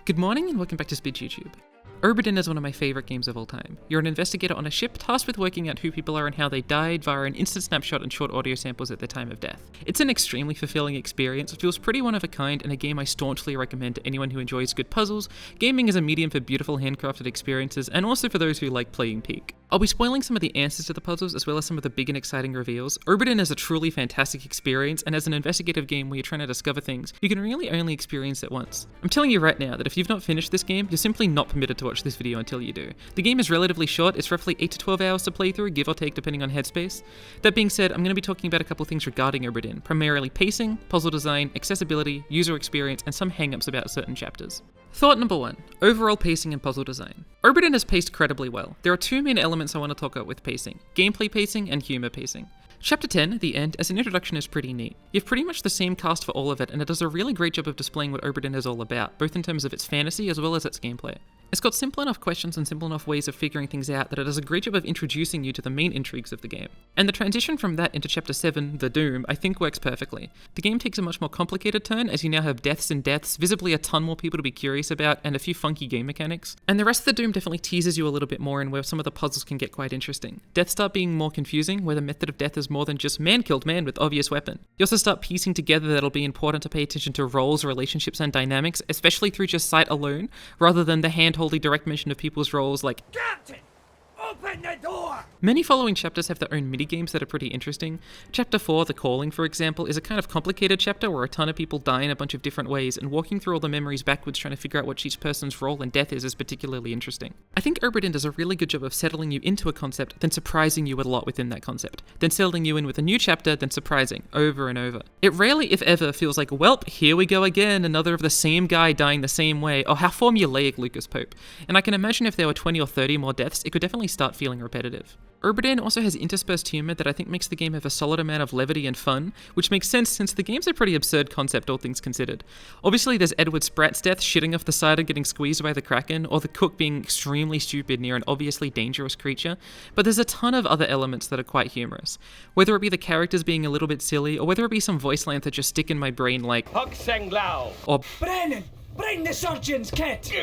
Good morning and welcome back to Speed YouTube. Obra Dinn is one of my favourite games of all time. You're an investigator on a ship tasked with working out who people are and how they died via an instant snapshot and short audio samples at their time of death. It's an extremely fulfilling experience, it feels pretty one of a kind, and a game I staunchly recommend to anyone who enjoys good puzzles, gaming as a medium for beautiful handcrafted experiences, and also for those who like playing peak. I'll be spoiling some of the answers to the puzzles as well as some of the big and exciting reveals. Obra Dinn is a truly fantastic experience, and as an investigative game where you're trying to discover things, you can really only experience it once. I'm telling you right now that if you've not finished this game, you're simply not permitted to watch this video until you do. The game is relatively short, it's roughly 8 to 12 hours to play through, give or take depending on headspace. That being said, I'm going to be talking about a couple things regarding Obra Dinn, primarily pacing, puzzle design, accessibility, user experience, and some hang-ups about certain chapters. Thought number 1, overall pacing and puzzle design. Obra Dinn is paced incredibly well. There are two main elements I want to talk about with pacing, gameplay pacing and humour pacing. Chapter 10, the end, as an introduction is pretty neat. You have pretty much the same cast for all of it, and it does a really great job of displaying what Obra Dinn is all about, both in terms of its fantasy as well as its gameplay. It's got simple enough questions and simple enough ways of figuring things out that it does a great job of introducing you to the main intrigues of the game. And the transition from that into Chapter 7, The Doom, I think works perfectly. The game takes a much more complicated turn as you now have deaths and deaths, visibly a ton more people to be curious about, and a few funky game mechanics. And the rest of the Doom definitely teases you a little bit more in where some of the puzzles can get quite interesting. Deaths start being more confusing, where the method of death is more than just man killed man with obvious weapon. You also start piecing together that it'll be important to pay attention to roles, relationships, and dynamics, especially through just sight alone, rather than the hand-holdy direct mention of people's roles like Captain, open the door! Many following chapters have their own mini-games that are pretty interesting. Chapter 4, The Calling, for example, is a kind of complicated chapter where a ton of people die in a bunch of different ways, and walking through all the memories backwards trying to figure out what each person's role and death is particularly interesting. I think Obra Dinn does a really good job of settling you into a concept, then surprising you a lot within that concept, then settling you in with a new chapter, then surprising, over and over. It rarely, if ever, feels like, welp, here we go again, another of the same guy dying the same way, or how formulaic Lucas Pope. And I can imagine if there were 20 or 30 more deaths, it could definitely start feeling repetitive. Obra Dinn also has interspersed humour that I think makes the game have a solid amount of levity and fun, which makes sense since the game's a pretty absurd concept, all things considered. Obviously there's Edward Spratt's death shitting off the side and getting squeezed by the Kraken, or the cook being extremely stupid near an obviously dangerous creature, but there's a ton of other elements that are quite humorous. Whether it be the characters being a little bit silly, or whether it be some voice lines that just stick in my brain like Hug Seng Lao, or Brennan, bring the surgeon's kit!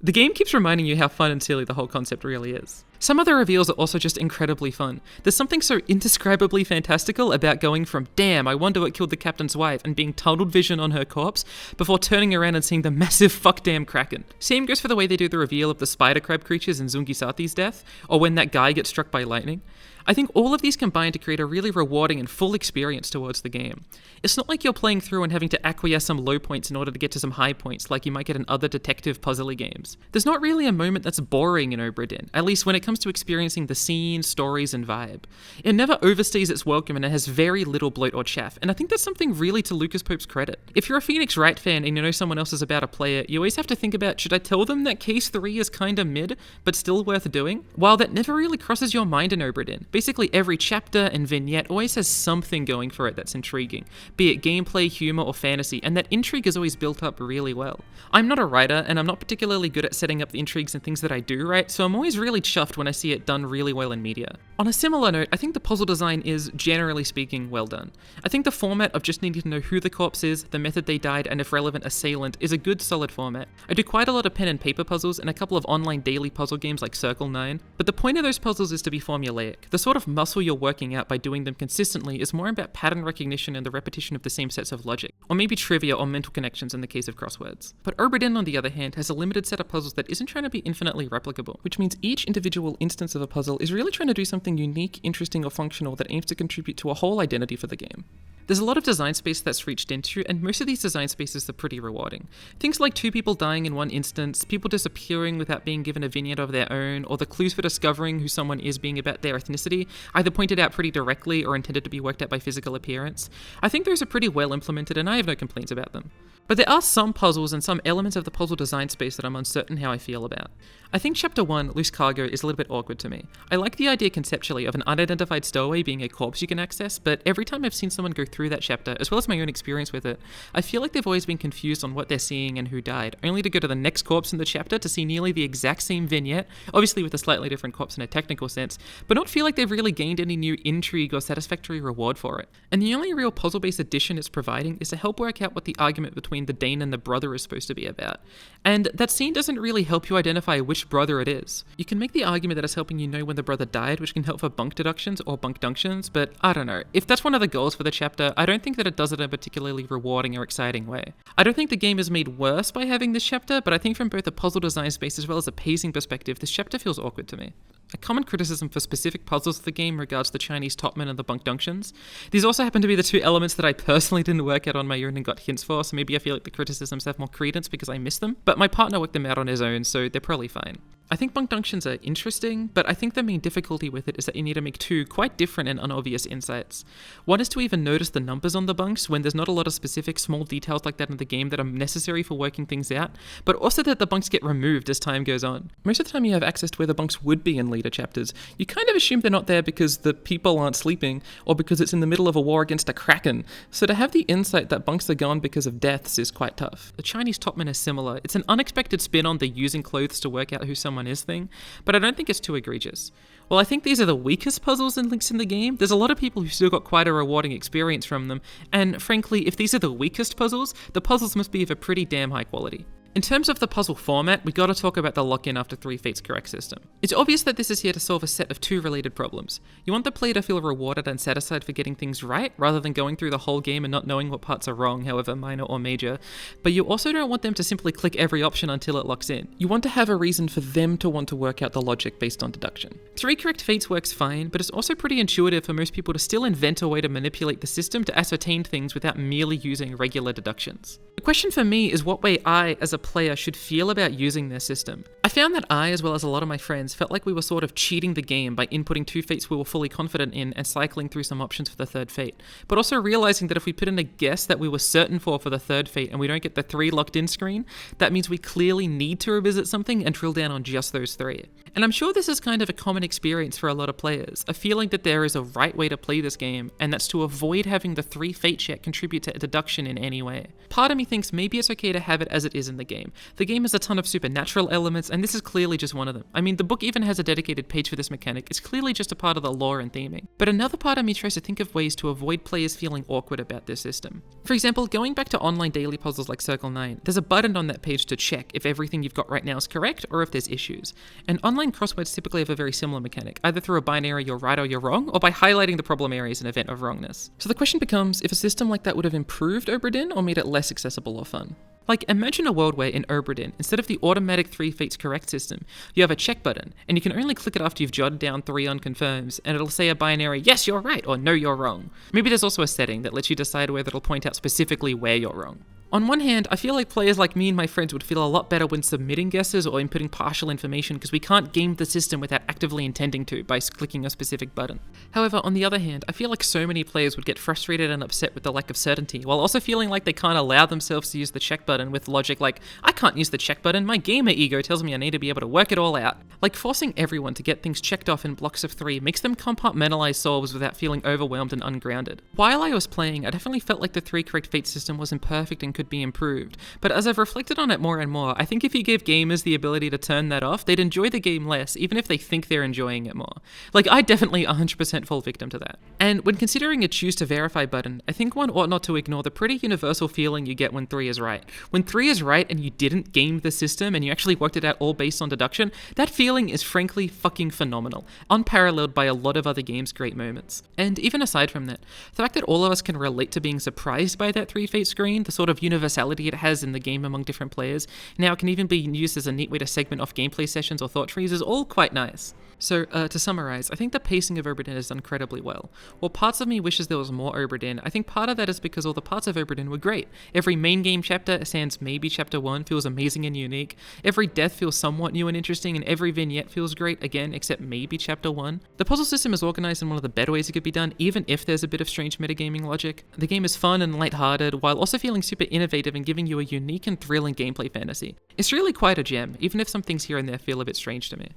The game keeps reminding you how fun and silly the whole concept really is. Some other reveals are also just incredibly fun. There's something so indescribably fantastical about going from, damn, I wonder what killed the captain's wife, and being tunneled vision on her corpse, before turning around and seeing the massive fuckdamn Kraken. Same goes for the way they do the reveal of the spider crab creatures in Zungisathi's death, or when that guy gets struck by lightning. I think all of these combine to create a really rewarding and full experience towards the game. It's not like you're playing through and having to acquiesce some low points in order to get to some high points like you might get in other detective puzzly games. There's not really a moment that's boring in Obra Dinn, at least when it comes to experiencing the scene, stories, and vibe. It never overstays its welcome and it has very little bloat or chaff, and I think that's something really to Lucas Pope's credit. If you're a Phoenix Wright fan and you know someone else is about to play it, you always have to think about, should I tell them that Case 3 is kinda mid, but still worth doing? While that never really crosses your mind in Obra Dinn. Basically every chapter and vignette always has something going for it that's intriguing, be it gameplay, humor, or fantasy, and that intrigue is always built up really well. I'm not a writer, and I'm not particularly good at setting up the intrigues and things that I do write, so I'm always really chuffed when I see it done really well in media. On a similar note, I think the puzzle design is, generally speaking, well done. I think the format of just needing to know who the corpse is, the method they died, and if relevant, assailant, is a good solid format. I do quite a lot of pen and paper puzzles and a couple of online daily puzzle games like Circle 9, but the point of those puzzles is to be formulaic. The sort of muscle you're working out by doing them consistently is more about pattern recognition and the repetition of the same sets of logic, or maybe trivia or mental connections in the case of crosswords. But Obra Dinn, on the other hand, has a limited set of puzzles that isn't trying to be infinitely replicable, which means each individual instance of a puzzle is really trying to do something unique, interesting, or functional that aims to contribute to a whole identity for the game. There's a lot of design space that's reached into, and most of these design spaces are pretty rewarding. Things like 2 people dying in one instance, people disappearing without being given a vignette of their own, or the clues for discovering who someone is being about their ethnicity, either pointed out pretty directly or intended to be worked out by physical appearance. I think those are pretty well implemented, and I have no complaints about them. But there are some puzzles and some elements of the puzzle design space that I'm uncertain how I feel about. I think Chapter 1, Loose Cargo, is a little bit awkward to me. I like the idea conceptually of an unidentified stowaway being a corpse you can access, but every time I've seen someone go through through that chapter, as well as my own experience with it, I feel like they've always been confused on what they're seeing and who died, only to go to the next corpse in the chapter to see nearly the exact same vignette, obviously with a slightly different corpse in a technical sense, but not feel like they've really gained any new intrigue or satisfactory reward for it. And the only real puzzle-based addition it's providing is to help work out what the argument between the Dane and the brother is supposed to be about. And that scene doesn't really help you identify which brother it is. You can make the argument that it's helping you know when the brother died, which can help for bunk deductions or bunkdunctions, but I don't know. If that's one of the goals for the chapter, I don't think that it does it in a particularly rewarding or exciting way. I don't think the game is made worse by having this chapter, but I think from both a puzzle design space as well as a pacing perspective, this chapter feels awkward to me. A common criticism for specific puzzles of the game regards the Chinese topmen and the bunkdunctions. These also happen to be the two elements that I personally didn't work out on my own and got hints for, so maybe I feel like the criticisms have more credence because I missed them, but my partner worked them out on his own, so they're probably fine. I think bunkdunctions are interesting, but I think the main difficulty with it is that you need to make two quite different and unobvious insights. One is to even notice the numbers on the bunks when there's not a lot of specific small details like that in the game that are necessary for working things out, but also that the bunks get removed as time goes on. Most of the time you have access to where the bunks would be in later chapters, you kind of assume they're not there because the people aren't sleeping, or because it's in the middle of a war against a kraken, so to have the insight that bunks are gone because of deaths is quite tough. The Chinese topmen is similar. It's an unexpected spin on the using clothes to work out who someone is thing, but I don't think it's too egregious. While I think these are the weakest puzzles and links in the game, there's a lot of people who still got quite a rewarding experience from them, and frankly, if these are the weakest puzzles, the puzzles must be of a pretty damn high quality. In terms of the puzzle format, we gotta talk about the lock-in after 3 fates correct system. It's obvious that this is here to solve a set of two related problems. You want the player to feel rewarded and satisfied for getting things right, rather than going through the whole game and not knowing what parts are wrong, however minor or major, but you also don't want them to simply click every option until it locks in. You want to have a reason for them to want to work out the logic based on deduction. 3 correct fates works fine, but it's also pretty intuitive for most people to still invent a way to manipulate the system to ascertain things without merely using regular deductions. The question for me is what way I, as a player, should feel about using their system. I found that I, as well as a lot of my friends, felt like we were sort of cheating the game by inputting 2 fates we were fully confident in and cycling through some options for the 3rd fate, but also realizing that if we put in a guess that we were certain for the 3rd fate and we don't get the 3 locked in screen, that means we clearly need to revisit something and drill down on just those 3. And I'm sure this is kind of a common experience for a lot of players, a feeling that there is a right way to play this game, and that's to avoid having the 3 fate check contribute to deduction in any way. Part of me thinks maybe it's okay to have it as it is in the game. The game has a ton of supernatural elements, and this is clearly just one of them. I mean, the book even has a dedicated page for this mechanic. It's clearly just a part of the lore and theming. But another part of me tries to think of ways to avoid players feeling awkward about this system. For example, going back to online daily puzzles like Circle 9, there's a button on that page to check if everything you've got right now is correct or if there's issues. And online crosswords typically have a very similar mechanic, either through a binary you're right or you're wrong, or by highlighting the problem areas in event of wrongness. So the question becomes if a system like that would have improved Obra Dinn or made it less accessible or fun. Like, imagine a world where in Obra Dinn, instead of the automatic 3 fates correct system, you have a check button, and you can only click it after you've jotted down 3 unconfirms, and it'll say a binary, yes, you're right, or no, you're wrong. Maybe there's also a setting that lets you decide whether it'll point out specifically where you're wrong. On one hand, I feel like players like me and my friends would feel a lot better when submitting guesses or inputting partial information because we can't game the system without actively intending to by clicking a specific button. However, on the other hand, I feel like so many players would get frustrated and upset with the lack of certainty, while also feeling like they can't allow themselves to use the check button with logic like, I can't use the check button, my gamer ego tells me I need to be able to work it all out. Like, forcing everyone to get things checked off in blocks of 3 makes them compartmentalize solves without feeling overwhelmed and ungrounded. While I was playing, I definitely felt like the 3 correct fate system was imperfect and could be improved. But as I've reflected on it more and more, I think if you gave gamers the ability to turn that off, they'd enjoy the game less, even if they think they're enjoying it more. Like, I definitely 100% fall victim to that. And when considering a choose to verify button, I think one ought not to ignore the pretty universal feeling you get when 3 is right. When 3 is right and you didn't game the system and you actually worked it out all based on deduction, that feeling is frankly fucking phenomenal, unparalleled by a lot of other games' great moments. And even aside from that, the fact that all of us can relate to being surprised by that 3 fate screen, the sort of universality it has in the game among different players, now it can even be used as a neat way to segment off gameplay sessions or thought trees, is all quite nice. So, to summarize, I think the pacing of Obra Dinn is done incredibly well. While parts of me wishes there was more Obra Dinn, I think part of that is because all the parts of Obra Dinn were great. Every main game chapter, sans maybe chapter 1, feels amazing and unique. Every death feels somewhat new and interesting, and every vignette feels great, again, except maybe chapter 1. The puzzle system is organized in one of the better ways it could be done, even if there's a bit of strange metagaming logic. The game is fun and lighthearted, while also feeling super innovative and giving you a unique and thrilling gameplay fantasy. It's really quite a gem, even if some things here and there feel a bit strange to me.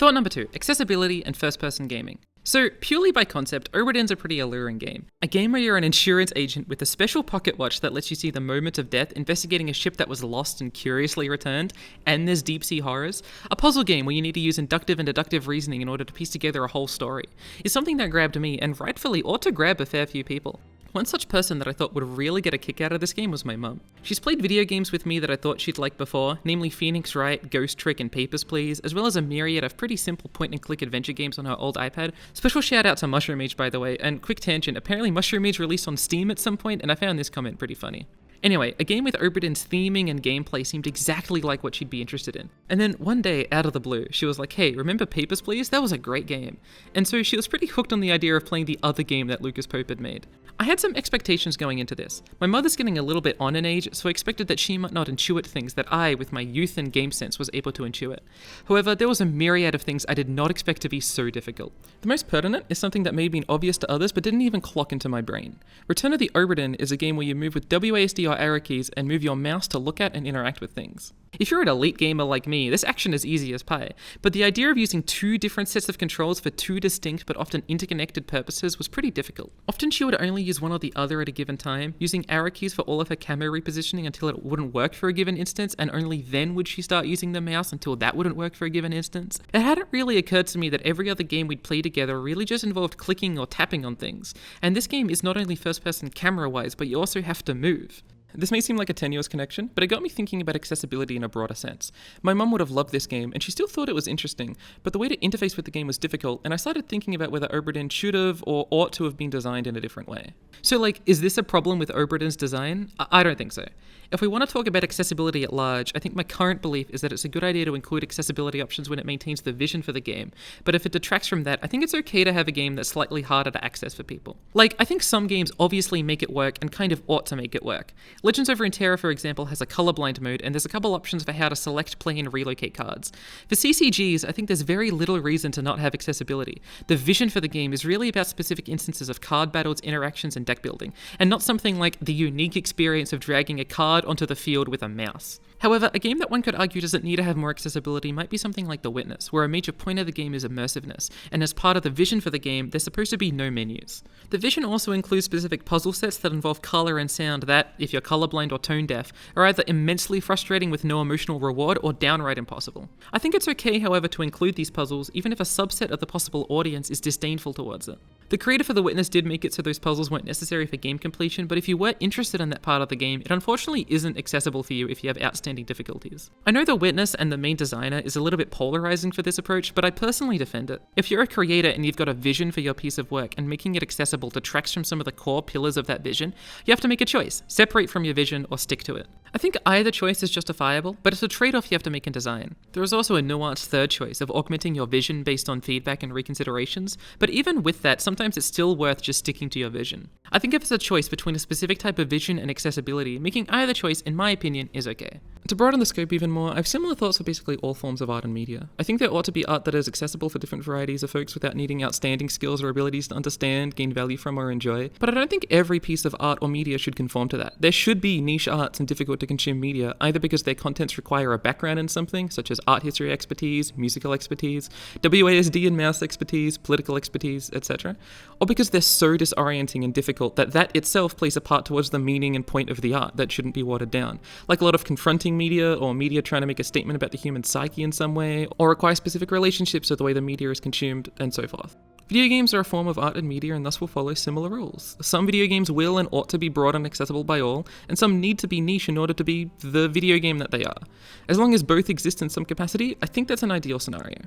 Thought number 2, accessibility and first-person gaming. So, purely by concept, Obra Dinn's a pretty alluring game. A game where you're an insurance agent with a special pocket watch that lets you see the moment of death investigating a ship that was lost and curiously returned, and there's deep-sea horrors. A puzzle game where you need to use inductive and deductive reasoning in order to piece together a whole story is something that grabbed me, and rightfully ought to grab a fair few people. One such person that I thought would really get a kick out of this game was my mum. She's played video games with me that I thought she'd like before, namely Phoenix Wright, Ghost Trick, and Papers, Please, as well as a myriad of pretty simple point-and-click adventure games on her old iPad. Special shout out to Mushroom Age, by the way, and quick tangent, apparently Mushroom Age released on Steam at some point, and I found this comment pretty funny. Anyway, a game with Obra Dinn's theming and gameplay seemed exactly like what she'd be interested in. And then one day, out of the blue, she was like, hey, remember Papers, Please? That was a great game. And so she was pretty hooked on the idea of playing the other game that Lucas Pope had made. I had some expectations going into this. My mother's getting a little bit on in age, so I expected that she might not intuit things that I, with my youth and game sense, was able to intuit. However, there was a myriad of things I did not expect to be so difficult. The most pertinent is something that may have been obvious to others but didn't even clock into my brain. Return of the Obra Dinn is a game where you move with WASD or arrow keys and move your mouse to look at and interact with things. If you're an elite gamer like me, this action is easy as pie, but the idea of using two different sets of controls for two distinct but often interconnected purposes was pretty difficult. Often she would only use one or the other at a given time, using arrow keys for all of her camo repositioning until it wouldn't work for a given instance, and only then would she start using the mouse until that wouldn't work for a given instance. It hadn't really occurred to me that every other game we'd play together really just involved clicking or tapping on things, and this game is not only first-person camera-wise, but you also have to move. This may seem like a tenuous connection, but it got me thinking about accessibility in a broader sense. My mum would have loved this game, and she still thought it was interesting, but the way to interface with the game was difficult, and I started thinking about whether Obra Dinn should have or ought to have been designed in a different way. So is this a problem with Obra Dinn's design? I don't think so. If we want to talk about accessibility at large, I think my current belief is that it's a good idea to include accessibility options when it maintains the vision for the game, but if it detracts from that, I think it's okay to have a game that's slightly harder to access for people. I think some games obviously make it work and kind of ought to make it work. Legends of Runeterra, for example, has a colorblind mode, and there's a couple options for how to select, play, and relocate cards. For CCGs, I think there's very little reason to not have accessibility. The vision for the game is really about specific instances of card battles, interactions, and deck building, and not something like the unique experience of dragging a card onto the field with a mouse. However, a game that one could argue doesn't need to have more accessibility might be something like The Witness, where a major point of the game is immersiveness, and as part of the vision for the game, there's supposed to be no menus. The vision also includes specific puzzle sets that involve color and sound that, if you're colorblind or tone deaf, are either immensely frustrating with no emotional reward or downright impossible. I think it's okay, however, to include these puzzles, even if a subset of the possible audience is disdainful towards it. The creator for The Witness did make it so those puzzles weren't necessary for game completion, but if you were interested in that part of the game, it unfortunately isn't accessible for you if you have outstanding difficulties. I know The Witness and the main designer is a little bit polarizing for this approach, but I personally defend it. If you're a creator and you've got a vision for your piece of work, and making it accessible detracts from some of the core pillars of that vision, you have to make a choice. Separate from your vision or stick to it. I think either choice is justifiable, but it's a trade-off you have to make in design. There is also a nuanced third choice of augmenting your vision based on feedback and reconsiderations, but even with that, sometimes it's still worth just sticking to your vision. I think if it's a choice between a specific type of vision and accessibility, making either choice, in my opinion, is okay. To broaden the scope even more, I have similar thoughts for basically all forms of art and media. I think there ought to be art that is accessible for different varieties of folks without needing outstanding skills or abilities to understand, gain value from, or enjoy, but I don't think every piece of art or media should conform to that. There should be niche arts and difficult to consume media, either because their contents require a background in something, such as art history expertise, musical expertise, WASD and mouse expertise, political expertise, etc., or because they're so disorienting and difficult that itself plays a part towards the meaning and point of the art that shouldn't be watered down, like a lot of confronting media, or media trying to make a statement about the human psyche in some way, or require specific relationships with the way the media is consumed, and so forth. Video games are a form of art and media and thus will follow similar rules. Some video games will and ought to be broad and accessible by all, and some need to be niche in order to be the video game that they are. As long as both exist in some capacity, I think that's an ideal scenario.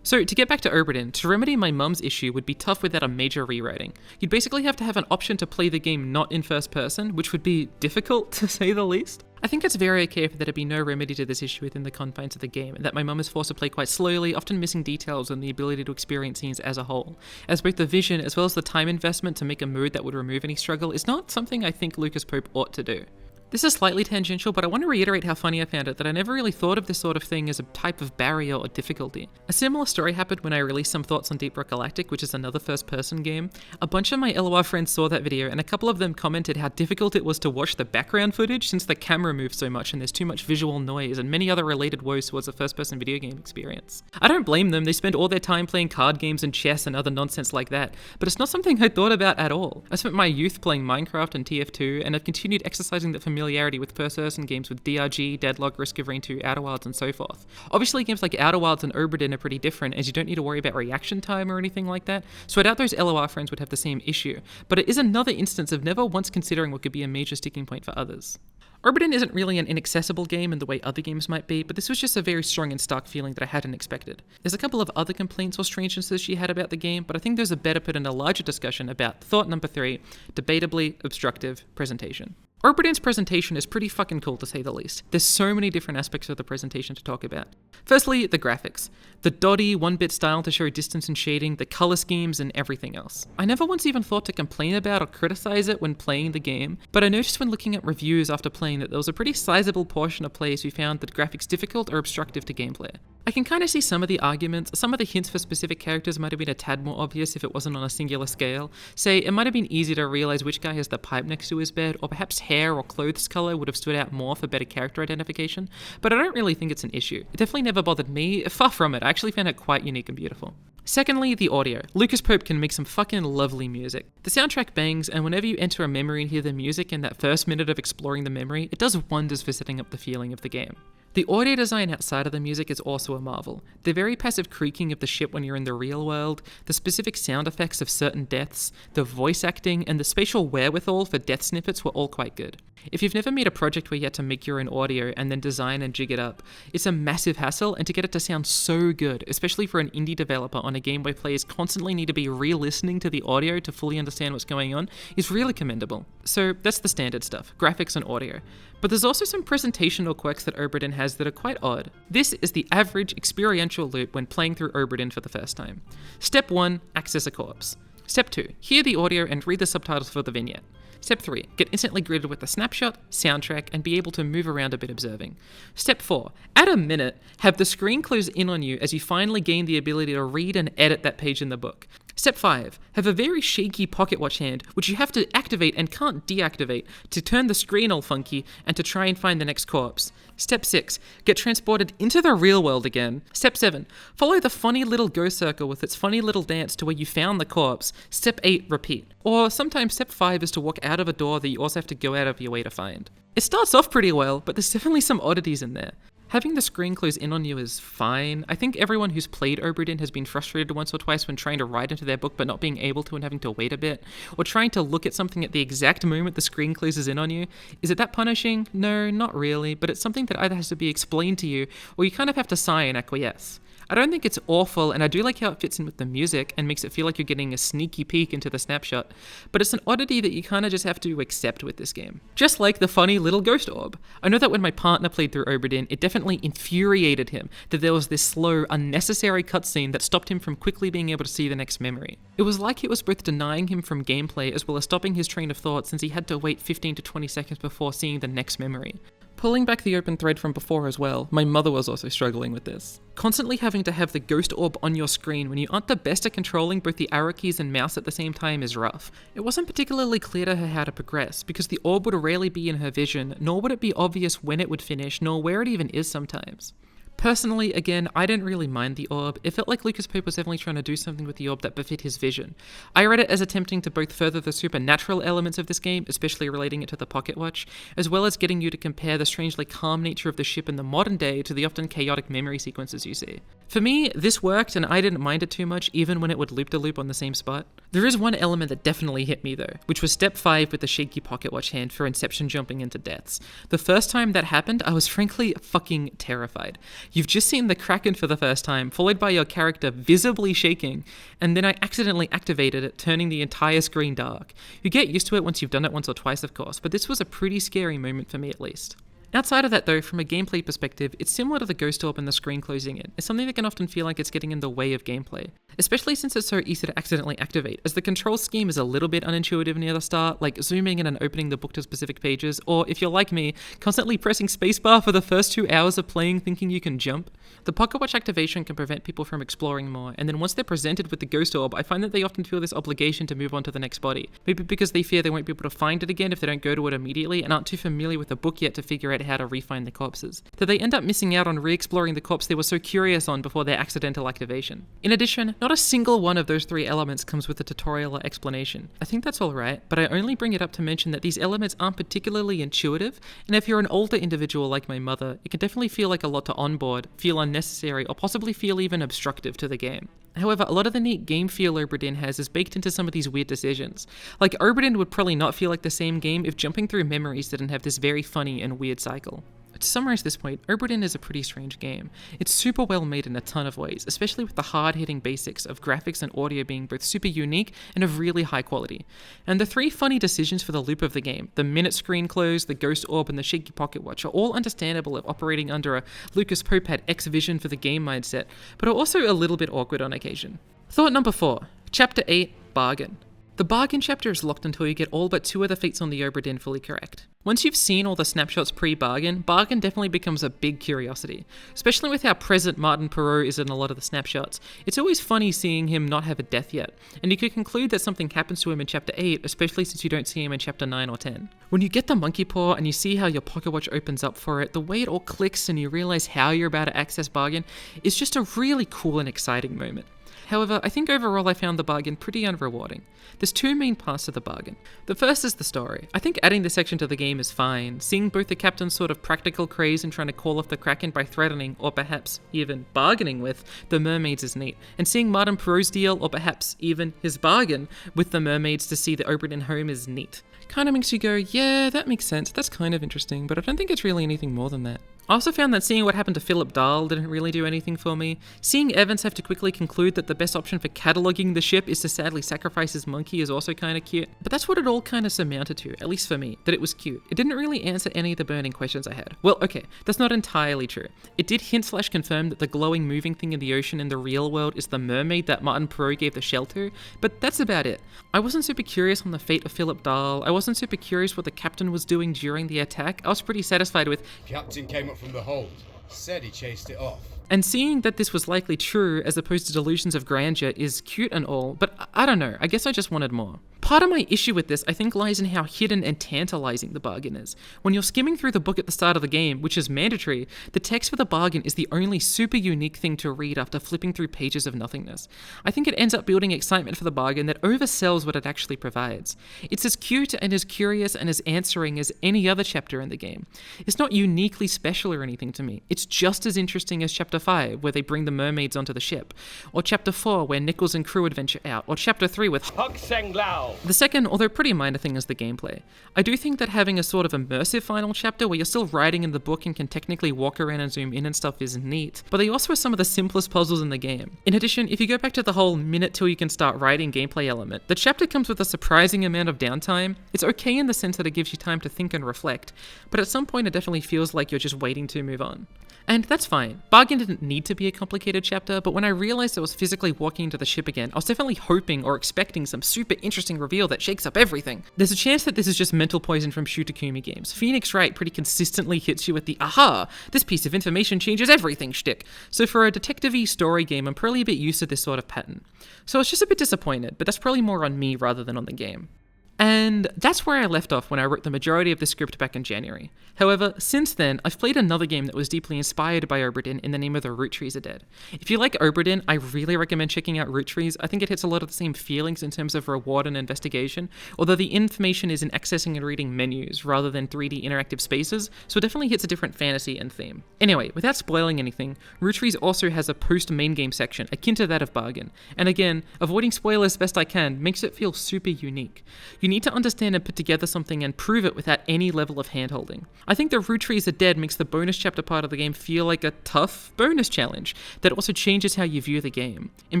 So, to get back to Obra Dinn, to remedy my mum's issue would be tough without a major rewriting. You'd basically have to have an option to play the game not in first person, which would be difficult to say the least. I think it's very okay for there to be no remedy to this issue within the confines of the game, and that my mum is forced to play quite slowly, often missing details and the ability to experience scenes as a whole, as both the vision as well as the time investment to make a mood that would remove any struggle is not something I think Lucas Pope ought to do. This is slightly tangential, but I want to reiterate how funny I found it that I never really thought of this sort of thing as a type of barrier or difficulty. A similar story happened when I released some thoughts on Deep Rock Galactic, which is another first-person game. A bunch of my LOR friends saw that video, and a couple of them commented how difficult it was to watch the background footage since the camera moves so much and there's too much visual noise, and many other related woes towards a first-person video game experience. I don't blame them, they spend all their time playing card games and chess and other nonsense like that, but it's not something I thought about at all. I spent my youth playing Minecraft and TF2, and I've continued exercising that familiarity with first-person games with DRG, Deadlock, Risk of Rain 2, Outer Wilds, and so forth. Obviously, games like Outer Wilds and Obra Dinn are pretty different, as you don't need to worry about reaction time or anything like that, so I doubt those LOR friends would have the same issue, but it is another instance of never once considering what could be a major sticking point for others. Obra Dinn isn't really an inaccessible game in the way other games might be, but this was just a very strong and stark feeling that I hadn't expected. There's a couple of other complaints or strangenesses she had about the game, but I think those are better put in a larger discussion about thought number 3, debatably obstructive presentation. Obra Dinn's presentation is pretty fucking cool to say the least. There's so many different aspects of the presentation to talk about. Firstly, the graphics. The dotty, 1-bit style to show distance and shading, the color schemes, and everything else. I never once even thought to complain about or criticize it when playing the game, but I noticed when looking at reviews after playing that there was a pretty sizable portion of players who found the graphics difficult or obstructive to gameplay. I can kind of see some of the arguments, some of the hints for specific characters might have been a tad more obvious if it wasn't on a singular scale. Say, it might have been easy to realize which guy has the pipe next to his bed, or perhaps hair or clothes color would have stood out more for better character identification, but I don't really think it's an issue. It definitely never bothered me, far from it, I actually found it quite unique and beautiful. Secondly, the audio. Lucas Pope can make some fucking lovely music. The soundtrack bangs, and whenever you enter a memory and hear the music in that first minute of exploring the memory, it does wonders for setting up the feeling of the game. The audio design outside of the music is also a marvel. The very passive creaking of the ship when you're in the real world, the specific sound effects of certain deaths, the voice acting, and the spatial wherewithal for death snippets were all quite good. If you've never made a project where you had to make your own audio and then design and jig it up, it's a massive hassle, and to get it to sound so good, especially for an indie developer on a game where players constantly need to be re-listening to the audio to fully understand what's going on, is really commendable. So that's the standard stuff, graphics and audio. But there's also some presentational quirks that Obra Dinn has that are quite odd. This is the average experiential loop when playing through Obra Dinn for the first time. Step 1, access a corpse. Step 2, hear the audio and read the subtitles for the vignette. Step 3, get instantly greeted with a snapshot, soundtrack, and be able to move around a bit observing. Step 4, at a minute, have the screen close in on you as you finally gain the ability to read and edit that page in the book. Step 5, have a very shaky pocket watch hand, which you have to activate and can't deactivate to turn the screen all funky and to try and find the next corpse. Step 6, get transported into the real world again. Step 7, follow the funny little go circle with its funny little dance to where you found the corpse. Step 8, repeat. Or sometimes Step 5 is to walk out of a door that you also have to go out of your way to find. It starts off pretty well, but there's definitely some oddities in there. Having the screen close in on you is fine. I think everyone who's played Obra Dinn has been frustrated once or twice when trying to write into their book but not being able to and having to wait a bit, or trying to look at something at the exact moment the screen closes in on you. Is it that punishing? No, not really, but it's something that either has to be explained to you, or you kind of have to sigh and acquiesce. I don't think it's awful, and I do like how it fits in with the music and makes it feel like you're getting a sneaky peek into the snapshot, but it's an oddity that you kind of just have to accept with this game. Just like the funny little ghost orb. I know that when my partner played through Obra Dinn, it definitely infuriated him that there was this slow, unnecessary cutscene that stopped him from quickly being able to see the next memory. It was like it was both denying him from gameplay as well as stopping his train of thought since he had to wait 15 to 20 seconds before seeing the next memory. Pulling back the open thread from before as well, my mother was also struggling with this. Constantly having to have the ghost orb on your screen when you aren't the best at controlling both the arrow keys and mouse at the same time is rough. It wasn't particularly clear to her how to progress, because the orb would rarely be in her vision, nor would it be obvious when it would finish, nor where it even is sometimes. Personally, again, I didn't really mind the orb. It felt like Lucas Pope was definitely trying to do something with the orb that befit his vision. I read it as attempting to both further the supernatural elements of this game, especially relating it to the pocket watch, as well as getting you to compare the strangely calm nature of the ship in the modern day to the often chaotic memory sequences you see. For me, this worked, and I didn't mind it too much, even when it would loop-de-loop on the same spot. There is one element that definitely hit me though, which was step 5 with the shaky pocket watch hand for Inception jumping into deaths. The first time that happened, I was frankly fucking terrified. You've just seen the Kraken for the first time, followed by your character visibly shaking, and then I accidentally activated it, turning the entire screen dark. You get used to it once you've done it once or twice, of course, but this was a pretty scary moment for me at least. Outside of that though, from a gameplay perspective, it's similar to the ghost orb and the screen closing in. It's something that can often feel like it's getting in the way of gameplay, especially since it's so easy to accidentally activate, as the control scheme is a little bit unintuitive near the start, like zooming in and opening the book to specific pages, or if you're like me, constantly pressing spacebar for the first 2 hours of playing thinking you can jump. The pocket watch activation can prevent people from exploring more, and then once they're presented with the ghost orb, I find that they often feel this obligation to move on to the next body, maybe because they fear they won't be able to find it again if they don't go to it immediately and aren't too familiar with the book yet to figure out how to re-find the corpses, that they end up missing out on re-exploring the corpse they were so curious on before their accidental activation. In addition, not a single one of those 3 elements comes with a tutorial or explanation. I think that's alright, but I only bring it up to mention that these elements aren't particularly intuitive, and if you're an older individual like my mother, it can definitely feel like a lot to onboard, feel unnecessary, or possibly feel even obstructive to the game. However, a lot of the neat game feel Obra Dinn has is baked into some of these weird decisions. Like, Obra Dinn would probably not feel like the same game if jumping through memories didn't have this very funny and weird cycle. To summarize this point, Obra Dinn is a pretty strange game. It's super well made in a ton of ways, especially with the hard-hitting basics of graphics and audio being both super unique and of really high quality. And the 3 funny decisions for the loop of the game, the minute screen close, the ghost orb, and the shaky pocket watch, are all understandable if operating under a Lucas Pope had X vision for the game mindset, but are also a little bit awkward on occasion. Thought number 4, Chapter 8, Bargain. The bargain chapter is locked until you get all but 2 of the feats on the Obra Dinn fully correct. Once you've seen all the snapshots pre-bargain, bargain definitely becomes a big curiosity, especially with how present Martin Perrault is in a lot of the snapshots. It's always funny seeing him not have a death yet, and you could conclude that something happens to him in chapter 8, especially since you don't see him in chapter 9 or 10. When you get the monkey paw and you see how your pocket watch opens up for it, the way it all clicks and you realize how you're about to access bargain is just a really cool and exciting moment. However, I think overall I found the bargain pretty unrewarding. There's 2 main parts to the bargain. The first is the story. I think adding this section to the game is fine. Seeing both the captain's sort of practical craze in trying to call off the Kraken by threatening, or perhaps even bargaining with, the mermaids is neat. And seeing Martin Perrault's deal, or perhaps even his bargain, with the mermaids to see the Obra Dinn home is neat. Kinda makes you go, yeah, that makes sense, that's kind of interesting, but I don't think it's really anything more than that. I also found that seeing what happened to Philip Dahl didn't really do anything for me. Seeing Evans have to quickly conclude that the best option for cataloguing the ship is to sadly sacrifice his monkey is also kinda cute. But that's what it all kinda surmounted to, at least for me, that it was cute. It didn't really answer any of the burning questions I had. Well, okay, that's not entirely true. It did hint/confirm that the glowing moving thing in the ocean in the real world is the mermaid that Martin Perrault gave the shell to, but that's about it. I wasn't super curious on the fate of Philip Dahl. I wasn't super curious what the captain was doing during the attack. I was pretty satisfied with, Captain came up from the hold. Said he chased it off. And seeing that this was likely true as opposed to delusions of grandeur is cute and all, but I don't know, I guess I just wanted more. Part of my issue with this, I think, lies in how hidden and tantalizing the bargain is. When you're skimming through the book at the start of the game, which is mandatory, the text for the bargain is the only super unique thing to read after flipping through pages of nothingness. I think it ends up building excitement for the bargain that oversells what it actually provides. It's as cute and as curious and as answering as any other chapter in the game. It's not uniquely special or anything to me. It's just as interesting as Chapter 5, where they bring the mermaids onto the ship, or Chapter 4, where Nichols and crew adventure out, or Chapter 3 with Hug Seng Lao. The second, although pretty minor thing, is the gameplay. I do think that having a sort of immersive final chapter where you're still writing in the book and can technically walk around and zoom in and stuff is neat, but they also are some of the simplest puzzles in the game. In addition, if you go back to the whole minute till you can start writing gameplay element, the chapter comes with a surprising amount of downtime. It's okay in the sense that it gives you time to think and reflect, but at some point it definitely feels like you're just waiting to move on. And that's fine. Bargain didn't need to be a complicated chapter, but when I realized I was physically walking into the ship again, I was definitely hoping or expecting some super interesting reveal that shakes up everything. There's a chance that this is just mental poison from Shu Takumi games. Phoenix Wright pretty consistently hits you with the aha, this piece of information changes everything shtick. So for a detective-y story game, I'm probably a bit used to this sort of pattern. So I was just a bit disappointed, but that's probably more on me rather than on the game. And that's where I left off when I wrote the majority of the script back in January. However, since then, I've played another game that was deeply inspired by Obra Dinn in the name of The Root Trees Are Dead. If you like Obra Dinn, I really recommend checking out Root Trees. I think it hits a lot of the same feelings in terms of reward and investigation, although the information is in accessing and reading menus rather than 3D interactive spaces, so it definitely hits a different fantasy and theme. Anyway, without spoiling anything, Root Trees also has a post-main game section akin to that of Bargain, and again, avoiding spoilers best I can makes it feel super unique. You need to understand and put together something and prove it without any level of handholding. I think the Root Trees Are Dead makes the bonus chapter part of the game feel like a tough bonus challenge that also changes how you view the game. In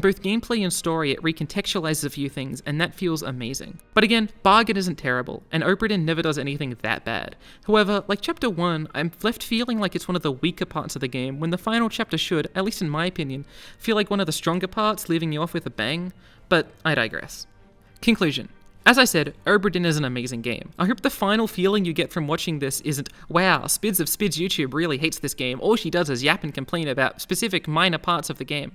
both gameplay and story, it recontextualizes a few things, and that feels amazing. But again, Bargain isn't terrible, and Obra Dinn never does anything that bad. However, like Chapter 1, I'm left feeling like it's one of the weaker parts of the game, when the final chapter should, at least in my opinion, feel like one of the stronger parts, leaving you off with a bang. But I digress. Conclusion. As I said, Obra Dinn is an amazing game. I hope the final feeling you get from watching this isn't, wow, Spids of Spids YouTube really hates this game, all she does is yap and complain about specific minor parts of the game.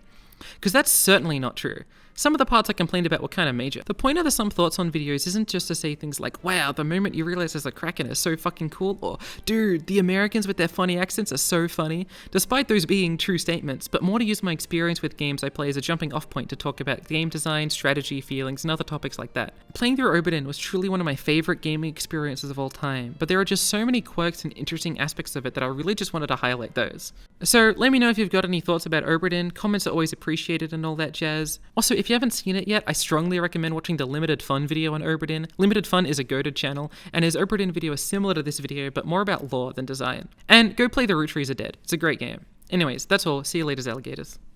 Because that's certainly not true. Some of the parts I complained about were kind of major. The point of the Some Thoughts on videos isn't just to say things like, wow, the moment you realize there's a Kraken is so fucking cool, or dude, the Americans with their funny accents are so funny, despite those being true statements, but more to use my experience with games I play as a jumping off point to talk about game design, strategy, feelings, and other topics like that. Playing through Obra Dinn was truly one of my favorite gaming experiences of all time, but there are just so many quirks and interesting aspects of it that I really just wanted to highlight those. So let me know if you've got any thoughts about Obra Dinn, comments are always appreciated and all that jazz. Also, if you haven't seen it yet, I strongly recommend watching the Limited Fun video on Obra Dinn. Limited Fun is a goated channel, and his Obra Dinn video is similar to this video, but more about lore than design. And go play The Root Trees Are Dead. It's a great game. Anyways, that's all. See you later, alligators.